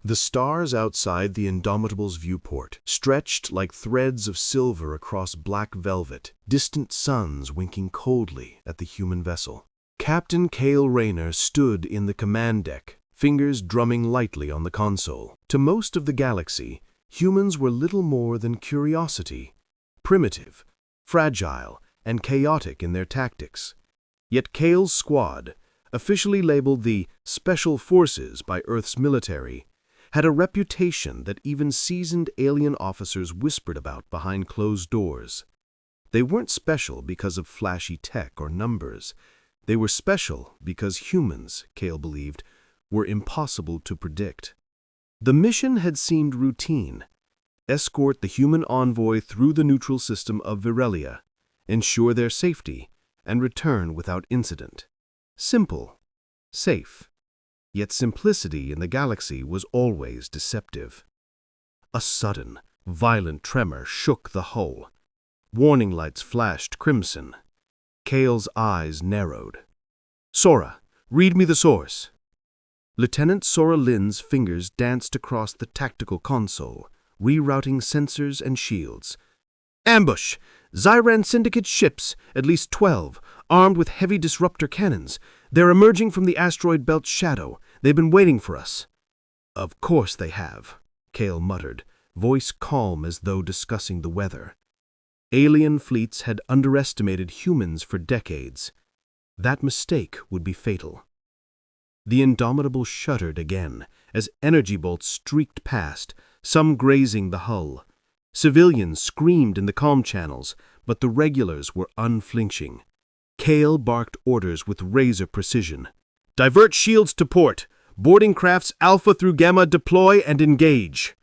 The stars outside the Indomitable's viewport stretched like threads of silver across black velvet, distant suns winking coldly at the human vessel. Captain Cale Rayner stood in the command deck, fingers drumming lightly on the console. To most of the galaxy, humans were little more than curiosity, primitive, fragile, and chaotic in their tactics. Yet Cale's squad, officially labeled the Special Forces by Earth's military, had a reputation that even seasoned alien officers whispered about behind closed doors. They weren't special because of flashy tech or numbers. They were special because humans, Cale believed, were impossible to predict. The mission had seemed routine: escort the human envoy through the neutral system of Virelia, ensure their safety, and return without incident. Simple, safe. Yet simplicity in the galaxy was always deceptive. A sudden, violent tremor shook the hull. Warning lights flashed crimson. Cale's eyes narrowed. "Sora, read me the source." Lieutenant Sora Lin's fingers danced across the tactical console, rerouting sensors and shields. "Ambush! Zyran Syndicate ships, at least 12, armed with heavy disruptor cannons. They're emerging from the asteroid belt's shadow. They've been waiting for us." "Of course they have," Cale muttered, voice calm as though discussing the weather. Alien fleets had underestimated humans for decades. That mistake would be fatal. The Indomitable shuddered again as energy bolts streaked past, some grazing the hull. Civilians screamed in the comm channels, but the regulars were unflinching. Cale barked orders with razor precision. "Divert shields to port! Boarding crafts Alpha through Gamma deploy and engage!"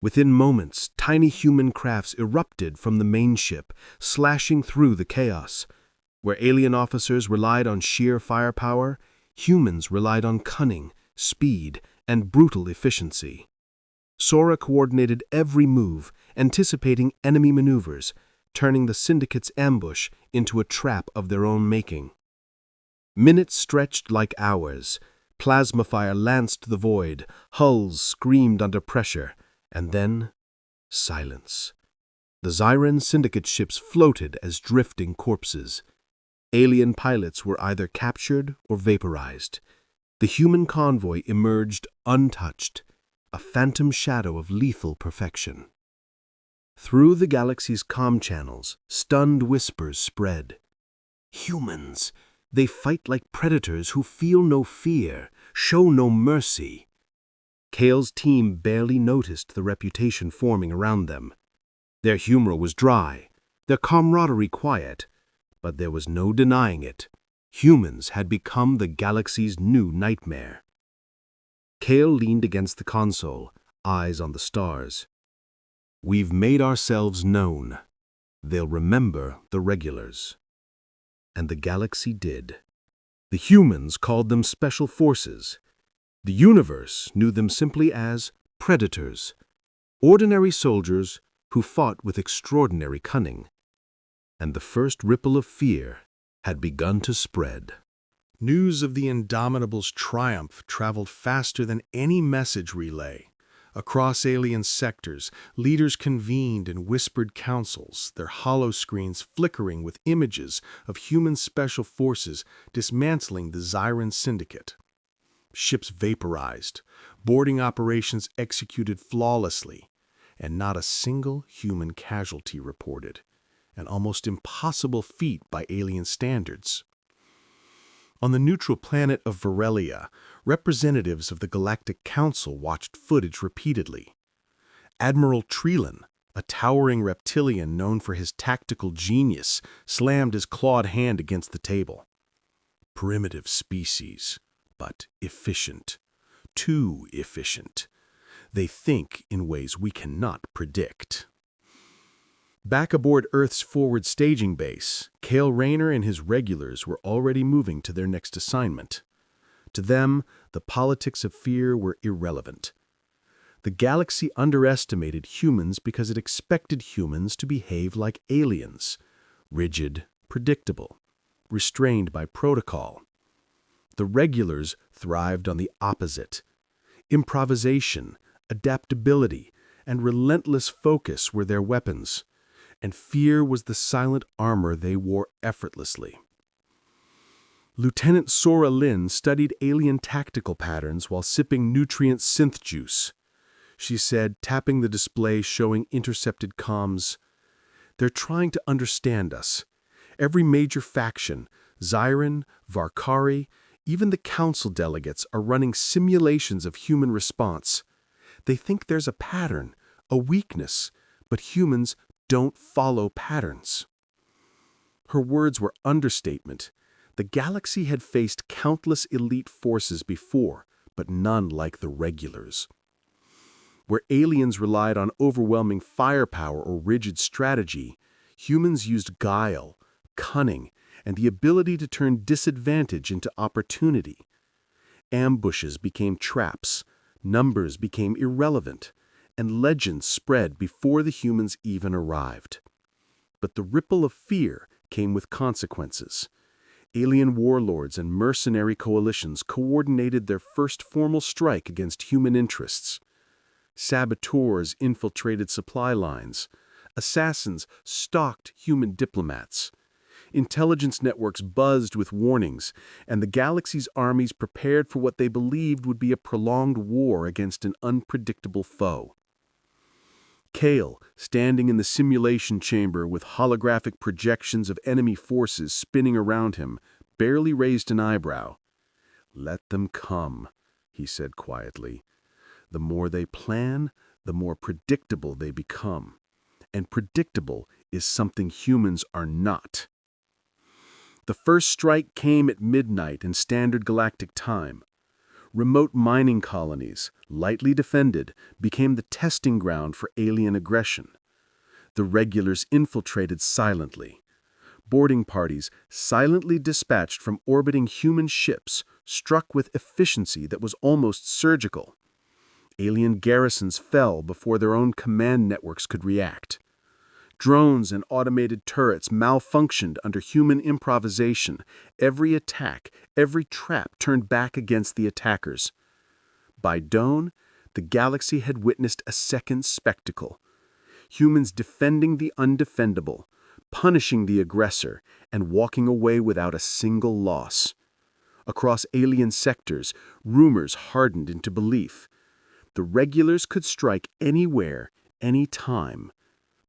Within moments, tiny human crafts erupted from the main ship, slashing through the chaos. Where alien officers relied on sheer firepower, humans relied on cunning, speed, and brutal efficiency. Sora coordinated every move, anticipating enemy maneuvers, turning the Syndicate's ambush into a trap of their own making. Minutes stretched like hours. Plasma fire lanced the void, hulls screamed under pressure, and then silence. The Zyran Syndicate ships floated as drifting corpses. Alien pilots were either captured or vaporized. The human convoy emerged untouched, a phantom shadow of lethal perfection. Through the galaxy's comm channels, stunned whispers spread. "Humans! They fight like predators who feel no fear, show no mercy." Cale's team barely noticed the reputation forming around them. Their humor was dry, their camaraderie quiet, but there was no denying it. Humans had become the galaxy's new nightmare. Cale leaned against the console, eyes on the stars. "We've made ourselves known. They'll remember the regulars." And the galaxy did. The humans called them Special Forces. The universe knew them simply as predators, ordinary soldiers who fought with extraordinary cunning. And the first ripple of fear had begun to spread. News of the Indomitable's triumph traveled faster than any message relay. Across alien sectors, leaders convened in whispered councils, their hollow screens flickering with images of human special forces dismantling the Zyran Syndicate. Ships vaporized, boarding operations executed flawlessly, and not a single human casualty reported, an almost impossible feat by alien standards. On the neutral planet of Virelia, representatives of the Galactic Council watched footage repeatedly. Admiral Treelan, a towering reptilian known for his tactical genius, slammed his clawed hand against the table. "Primitive species, but efficient. Too efficient. They think in ways we cannot predict." Back aboard Earth's forward staging base, Cale Rayner and his regulars were already moving to their next assignment. To them, the politics of fear were irrelevant. The galaxy underestimated humans because it expected humans to behave like aliens, rigid, predictable, restrained by protocol. The regulars thrived on the opposite: improvisation, adaptability, and relentless focus were their weapons, and fear was the silent armor they wore effortlessly. Lieutenant Sora Lin studied alien tactical patterns while sipping nutrient synth juice. She said, tapping the display showing intercepted comms, "They're trying to understand us. Every major faction, Zyran, Varkari, even the council delegates are running simulations of human response. They think there's a pattern, a weakness, but humans don't follow patterns." Her words were understatement. The galaxy had faced countless elite forces before, but none like the regulars. Where aliens relied on overwhelming firepower or rigid strategy, humans used guile, cunning, and the ability to turn disadvantage into opportunity. Ambushes became traps, numbers became irrelevant, and legends spread before the humans even arrived. But the ripple of fear came with consequences. Alien warlords and mercenary coalitions coordinated their first formal strike against human interests. Saboteurs infiltrated supply lines. Assassins stalked human diplomats. Intelligence networks buzzed with warnings, and the galaxy's armies prepared for what they believed would be a prolonged war against an unpredictable foe. Kale, standing in the simulation chamber with holographic projections of enemy forces spinning around him, barely raised an eyebrow. "Let them come," he said quietly. "The more they plan, the more predictable they become. And predictable is something humans are not." The first strike came at midnight in Standard Galactic Time. Remote mining colonies, lightly defended, became the testing ground for alien aggression. The regulars infiltrated silently. Boarding parties, silently dispatched from orbiting human ships, struck with efficiency that was almost surgical. Alien garrisons fell before their own command networks could react. Drones and automated turrets malfunctioned under human improvisation. Every attack, every trap turned back against the attackers. By dawn, the galaxy had witnessed a second spectacle. Humans defending the undefendable, punishing the aggressor, and walking away without a single loss. Across alien sectors, rumors hardened into belief. The regulars could strike anywhere, anytime.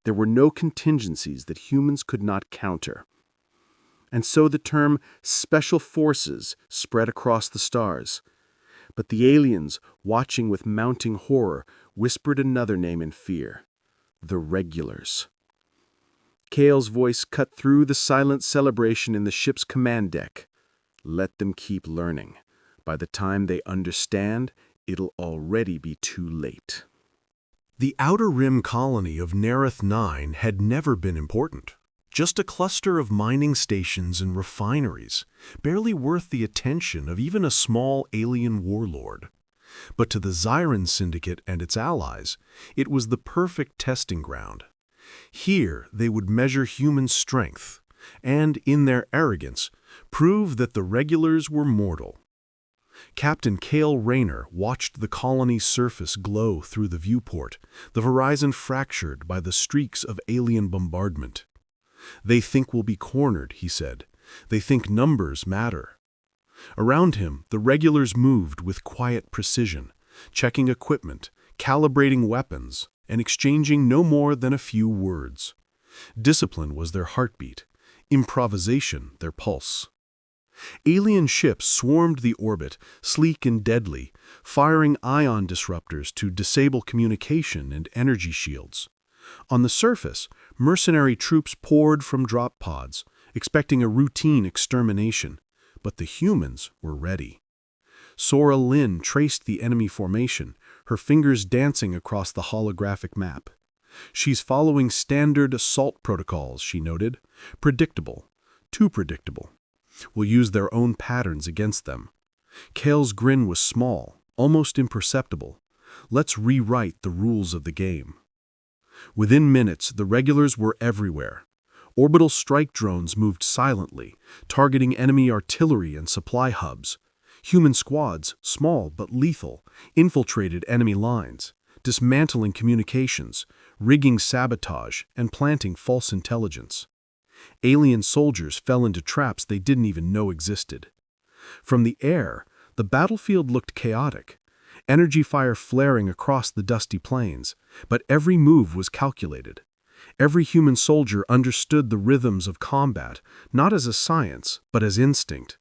There were no contingencies that humans could not counter. And so the term Special Forces spread across the stars. But the aliens, watching with mounting horror, whispered another name in fear: the Regulars. Kale's voice cut through the silent celebration in the ship's command deck. "Let them keep learning. By the time they understand, it'll already be too late." The Outer Rim colony of Nerith 9 had never been important. Just a cluster of mining stations and refineries, barely worth the attention of even a small alien warlord. But to the Zyran Syndicate and its allies, it was the perfect testing ground. Here they would measure human strength, and, in their arrogance, prove that the regulars were mortal. Captain Kale Rayner watched the colony's surface glow through the viewport, the horizon fractured by the streaks of alien bombardment. "They think we'll be cornered," he said. "They think numbers matter." Around him, the regulars moved with quiet precision, checking equipment, calibrating weapons, and exchanging no more than a few words. Discipline was their heartbeat, improvisation their pulse. Alien ships swarmed the orbit, sleek and deadly, firing ion disruptors to disable communication and energy shields. On the surface, mercenary troops poured from drop pods, expecting a routine extermination, but the humans were ready. Sora Lin traced the enemy formation, her fingers dancing across the holographic map. "She's following standard assault protocols," she noted. "Predictable. Too predictable. We'll use their own patterns against them." Kale's grin was small, almost imperceptible. "Let's rewrite the rules of the game." Within minutes, the regulars were everywhere. Orbital strike drones moved silently, targeting enemy artillery and supply hubs. Human squads, small but lethal, infiltrated enemy lines, dismantling communications, rigging sabotage, and planting false intelligence. Alien soldiers fell into traps they didn't even know existed. From the air, the battlefield looked chaotic, energy fire flaring across the dusty plains, but every move was calculated. Every human soldier understood the rhythms of combat, not as a science, but as instinct.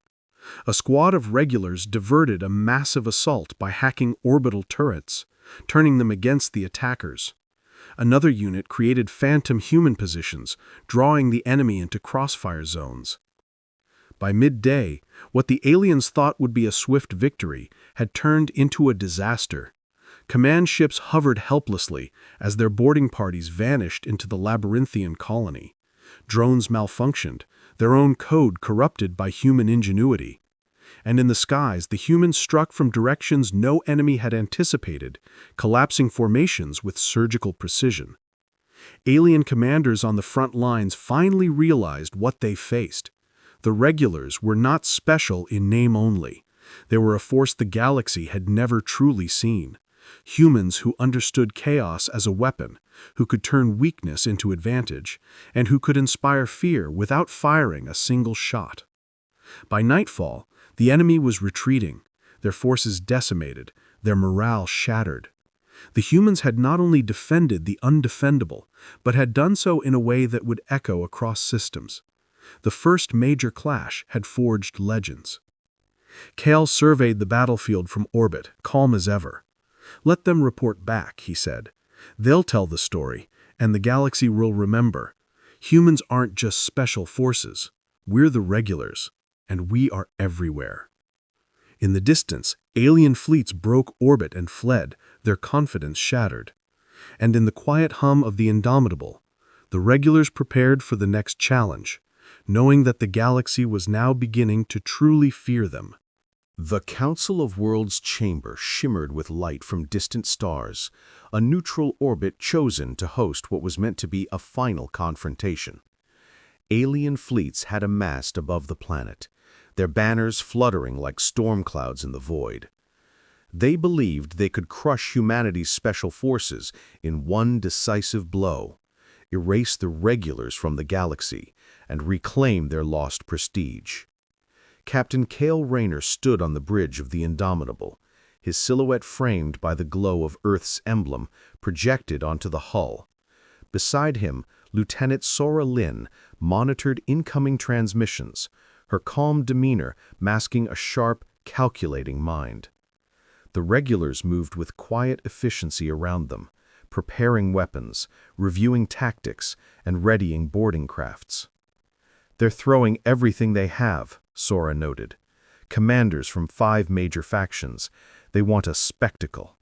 A squad of regulars diverted a massive assault by hacking orbital turrets, turning them against the attackers. Another unit created phantom human positions, drawing the enemy into crossfire zones. By midday, what the aliens thought would be a swift victory had turned into a disaster. Command ships hovered helplessly as their boarding parties vanished into the labyrinthian colony. Drones malfunctioned, their own code corrupted by human ingenuity. And in the skies, the humans struck from directions no enemy had anticipated, collapsing formations with surgical precision. Alien commanders on the front lines finally realized what they faced. The regulars were not special in name only. They were a force the galaxy had never truly seen. Humans who understood chaos as a weapon, who could turn weakness into advantage, and who could inspire fear without firing a single shot. By nightfall, the enemy was retreating, their forces decimated, their morale shattered. The humans had not only defended the undefendable, but had done so in a way that would echo across systems. The first major clash had forged legends. Kale surveyed the battlefield from orbit, calm as ever. "Let them report back," he said. "They'll tell the story, and the galaxy will remember. Humans aren't just special forces. We're the regulars, and we are everywhere." In the distance, alien fleets broke orbit and fled, their confidence shattered. And in the quiet hum of the Indomitable, the regulars prepared for the next challenge, knowing that the galaxy was now beginning to truly fear them. The Council of Worlds chamber shimmered with light from distant stars, a neutral orbit chosen to host what was meant to be a final confrontation. Alien fleets had amassed above the planet, their banners fluttering like storm clouds in the void. They believed they could crush humanity's special forces in one decisive blow, erase the regulars from the galaxy, and reclaim their lost prestige. Captain Kale Rayner stood on the bridge of the Indomitable, his silhouette framed by the glow of Earth's emblem projected onto the hull. Beside him, Lieutenant Sora Lin monitored incoming transmissions, her calm demeanor masking a sharp, calculating mind. The regulars moved with quiet efficiency around them, preparing weapons, reviewing tactics, and readying boarding crafts. "They're throwing everything they have," Sora noted. "Commanders from 5 major factions. They want a spectacle."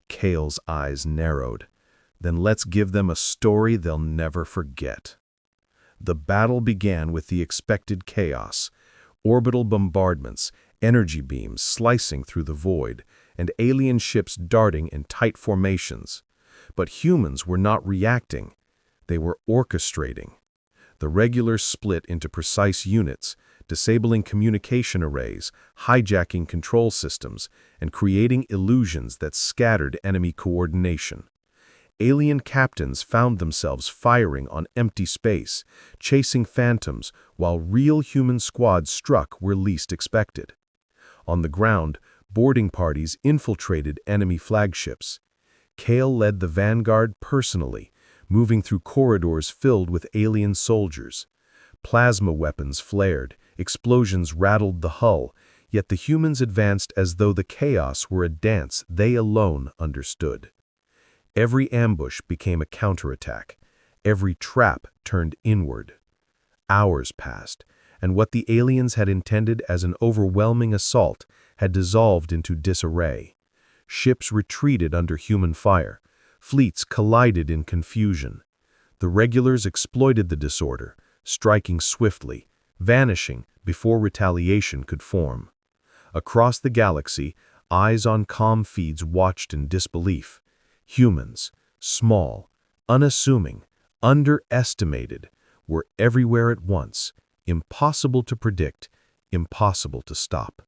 Kale's eyes narrowed. "Then let's give them a story they'll never forget." The battle began with the expected chaos: orbital bombardments, energy beams slicing through the void, and alien ships darting in tight formations. But humans were not reacting. They were orchestrating. The regulars split into precise units, disabling communication arrays, hijacking control systems, and creating illusions that scattered enemy coordination. Alien captains found themselves firing on empty space, chasing phantoms, while real human squads struck where least expected. On the ground, boarding parties infiltrated enemy flagships. Kale led the vanguard personally, moving through corridors filled with alien soldiers. Plasma weapons flared, explosions rattled the hull, yet the humans advanced as though the chaos were a dance they alone understood. Every ambush became a counterattack. Every trap turned inward. Hours passed, and what the aliens had intended as an overwhelming assault had dissolved into disarray. Ships retreated under human fire. Fleets collided in confusion. The regulars exploited the disorder, striking swiftly, vanishing before retaliation could form. Across the galaxy, eyes on comm feeds watched in disbelief. Humans, small, unassuming, underestimated, were everywhere at once, impossible to predict, impossible to stop.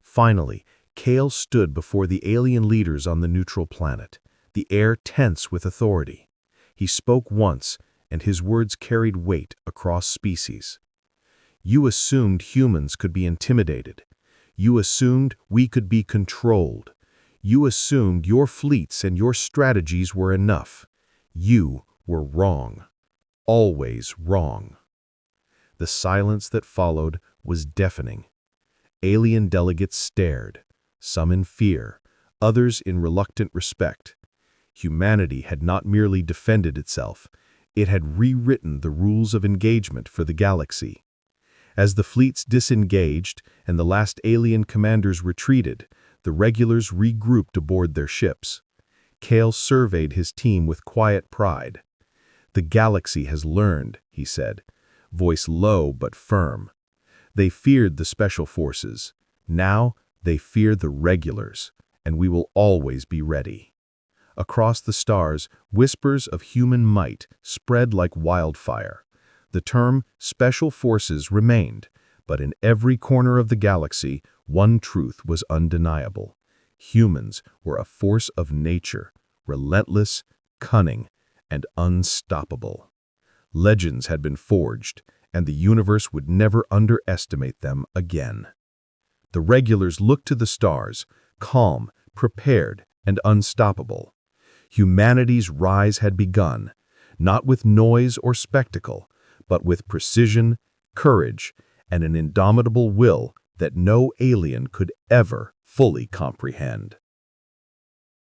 Finally, Kale stood before the alien leaders on the neutral planet, the air tense with authority. He spoke once, and his words carried weight across species. You assumed humans could be intimidated. You assumed we could be controlled. You assumed your fleets and your strategies were enough. You were wrong. Always wrong. The silence that followed was deafening. Alien delegates stared, some in fear, others in reluctant respect. Humanity had not merely defended itself, it had rewritten the rules of engagement for the galaxy. As the fleets disengaged and the last alien commanders retreated, the regulars regrouped aboard their ships. Kale surveyed his team with quiet pride. The galaxy has learned, he said, voice low but firm. They feared the special forces. Now they fear the regulars, and we will always be ready. Across the stars, whispers of human might spread like wildfire. The term special forces remained, but in every corner of the galaxy, one truth was undeniable. Humans were a force of nature, relentless, cunning, and unstoppable. Legends had been forged, and the universe would never underestimate them again. The regulars looked to the stars, calm, prepared, and unstoppable. Humanity's rise had begun, not with noise or spectacle, but with precision, courage, and an indomitable will that no alien could ever fully comprehend.